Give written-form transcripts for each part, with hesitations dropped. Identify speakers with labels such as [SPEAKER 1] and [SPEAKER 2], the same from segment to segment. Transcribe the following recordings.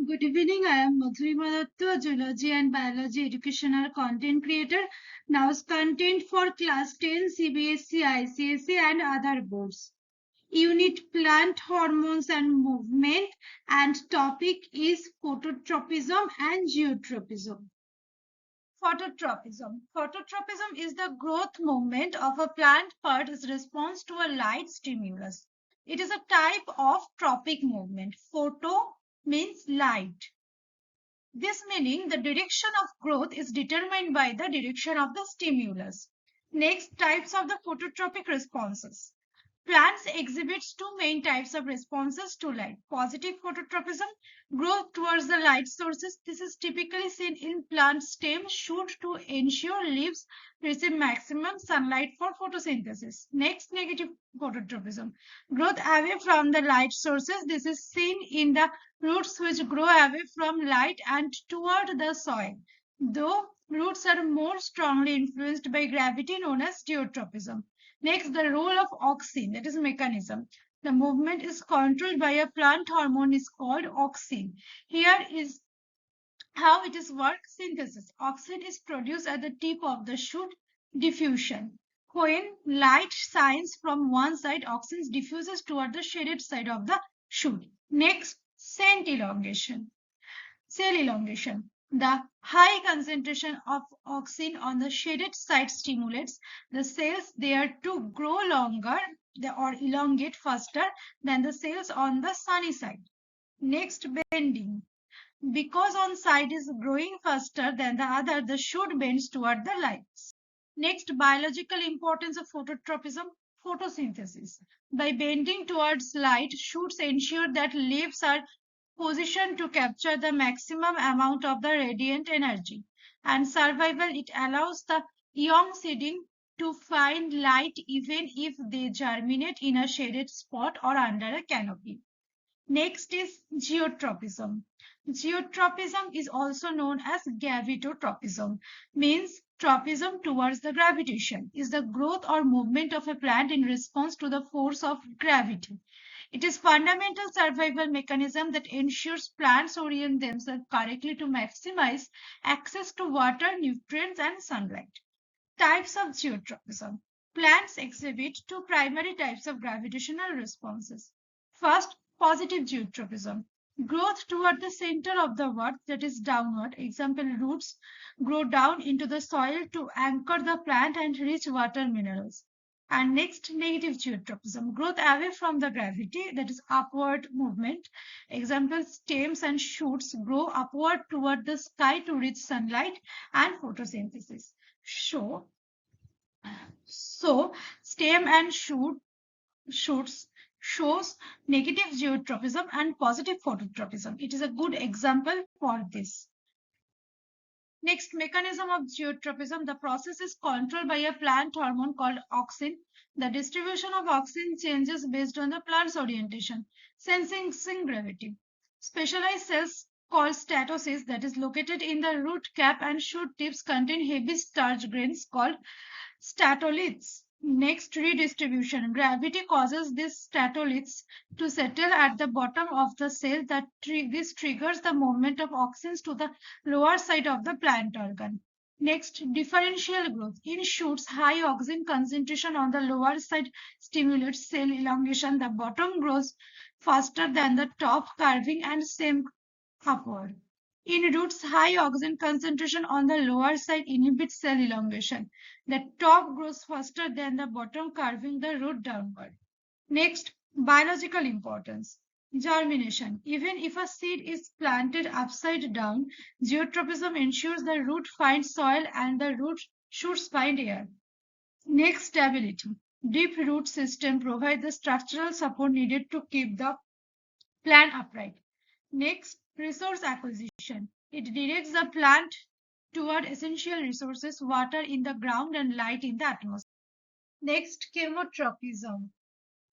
[SPEAKER 1] Good evening. I am Madhuri Madattu, a Zoology and Biology educational content creator. Now's content for class 10, CBSE, ICSE and other boards. Unit plant hormones and movement, and topic is phototropism and geotropism. Phototropism. Phototropism is the growth movement of a plant part's response to a light stimulus. It is a type of tropic movement. Photo means light. This meaning the direction of growth is determined by the direction of the stimulus. Next, types of the phototropic responses. Plants exhibits two main types of responses to light. Positive phototropism, growth towards the light sources. This is typically seen in plant stem shoot to ensure leaves receive maximum sunlight for photosynthesis. Next, negative phototropism, growth away from the light sources. This is seen in the roots which grow away from light and toward the soil. Though roots are more strongly influenced by gravity, known as geotropism. Next, the role of auxin, that is mechanism. The movement is controlled by a plant hormone is called auxin. Here is how it is work synthesis. Auxin is produced at the tip of the shoot. Diffusion. When light shines from one side, auxin diffuses toward the shaded side of the shoot. Next, scent elongation. Cell elongation. The high concentration of auxin on the shaded side stimulates the cells there to grow longer or elongate faster than the cells on the sunny side. Next, bending. Because one side is growing faster than the other, the shoot bends toward the lights. Next, biological importance of phototropism, photosynthesis. By bending towards light, shoots ensure that leaves are positioned to capture the maximum amount of the radiant energy. And survival, it allows the young seedling to find light even if they germinate in a shaded spot or under a canopy. Next is geotropism. Geotropism is also known as gravitotropism, means tropism towards the gravitation, is the growth or movement of a plant in response to the force of gravity. It is fundamental survival mechanism that ensures plants orient themselves correctly to maximize access to water, nutrients, and sunlight. Types of geotropism. Plants exhibit two primary types of gravitational responses. First, positive geotropism. Growth toward the center of the earth, that is downward. Example, roots grow down into the soil to anchor the plant and reach water minerals. And next, negative geotropism. Growth away from the gravity, that is upward movement. Example, stems and shoots grow upward toward the sky to reach sunlight and photosynthesis. So, so stem and shoots shows negative geotropism and positive phototropism. It is a good example for this. Next, mechanism of geotropism. The process is controlled by a plant hormone called auxin. The distribution of auxin changes based on the plant's orientation, sensing gravity. Specialized cells called statocysts, that is located in the root cap and shoot tips, contain heavy starch grains called statoliths. Next, redistribution. Gravity causes these statoliths to settle at the bottom of the cell. This triggers the movement of auxins to the lower side of the plant organ. Next, differential growth. In shoots, high auxin concentration on the lower side stimulates cell elongation. The bottom grows faster than the top, curving and same upward. In roots, high oxygen concentration on the lower side inhibits cell elongation. The top grows faster than the bottom, curving the root downward. Next, biological importance. Germination. Even if a seed is planted upside down, geotropism ensures the root finds soil and the root shoots find air. Next, stability. Deep root system provide the structural support needed to keep the plant upright. Next, resource acquisition. It directs the plant toward essential resources, water in the ground and light in the atmosphere. Next, chemotropism.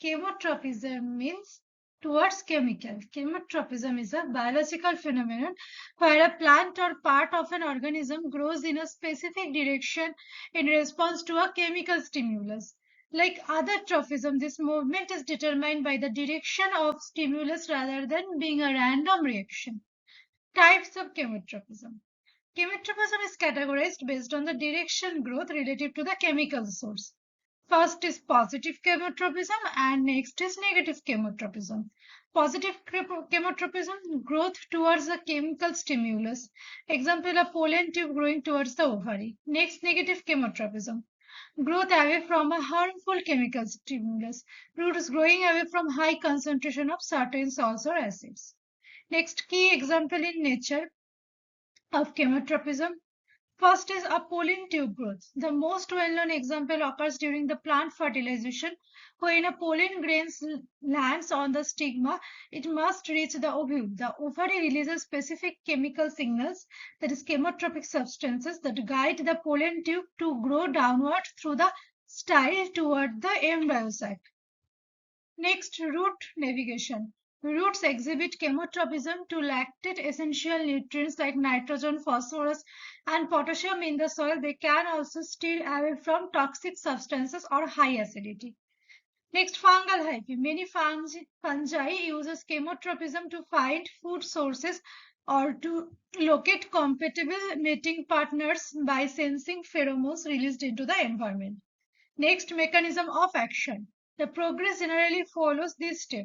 [SPEAKER 1] Chemotropism means towards chemical. Chemotropism is a biological phenomenon where a plant or part of an organism grows in a specific direction in response to a chemical stimulus. Like other trophism, this movement is determined by the direction of stimulus rather than being a random reaction. Types of chemotropism. Chemotropism is categorized based on the direction growth relative to the chemical source. First is positive chemotropism and next is negative chemotropism. Positive chemotropism, growth towards a chemical stimulus. Example, a pollen tube growing towards the ovary. Next, negative chemotropism, growth away from a harmful chemical stimulus. Roots growing away from high concentration of certain salts or acids. Next, key example in nature of chemotropism. First is a pollen tube growth. The most well-known example occurs during the plant fertilization, when a pollen grain lands on the stigma, it must reach the ovule. The ovary releases specific chemical signals, that is chemotropic substances, that guide the pollen tube to grow downward through the style toward the embryo sac. Next, root navigation. Roots exhibit chemotropism to lactate essential nutrients like nitrogen, phosphorus, and potassium in the soil. They can also steer away from toxic substances or high acidity. Next, fungal hyphae. Many fungi uses chemotropism to find food sources or to locate compatible mating partners by sensing pheromones released into the environment. Next, mechanism of action. The progress generally follows this step.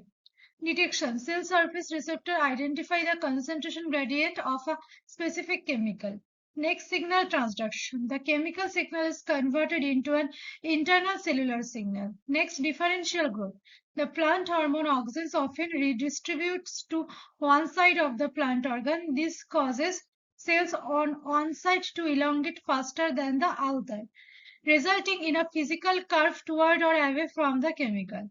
[SPEAKER 1] Detection. Cell surface receptor identify the concentration gradient of a specific chemical. Next, signal transduction. The chemical signal is converted into an internal cellular signal. Next, differential growth. The plant hormone auxins often redistributes to one side of the plant organ. This causes cells on one side to elongate faster than the other, resulting in a physical curve toward or away from the chemical.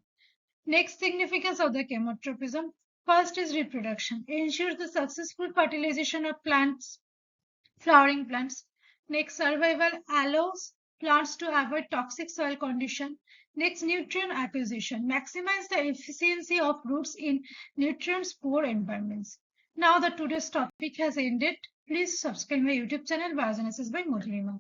[SPEAKER 1] Next significance of the chemotropism. First is reproduction. Ensures the successful fertilization of plants, flowering plants. Next, survival allows plants to avoid toxic soil condition. Next, nutrient acquisition. Maximize the efficiency of roots in nutrients poor environments. Now the today's topic has ended. Please subscribe my YouTube channel Biogenesis by Mudlima.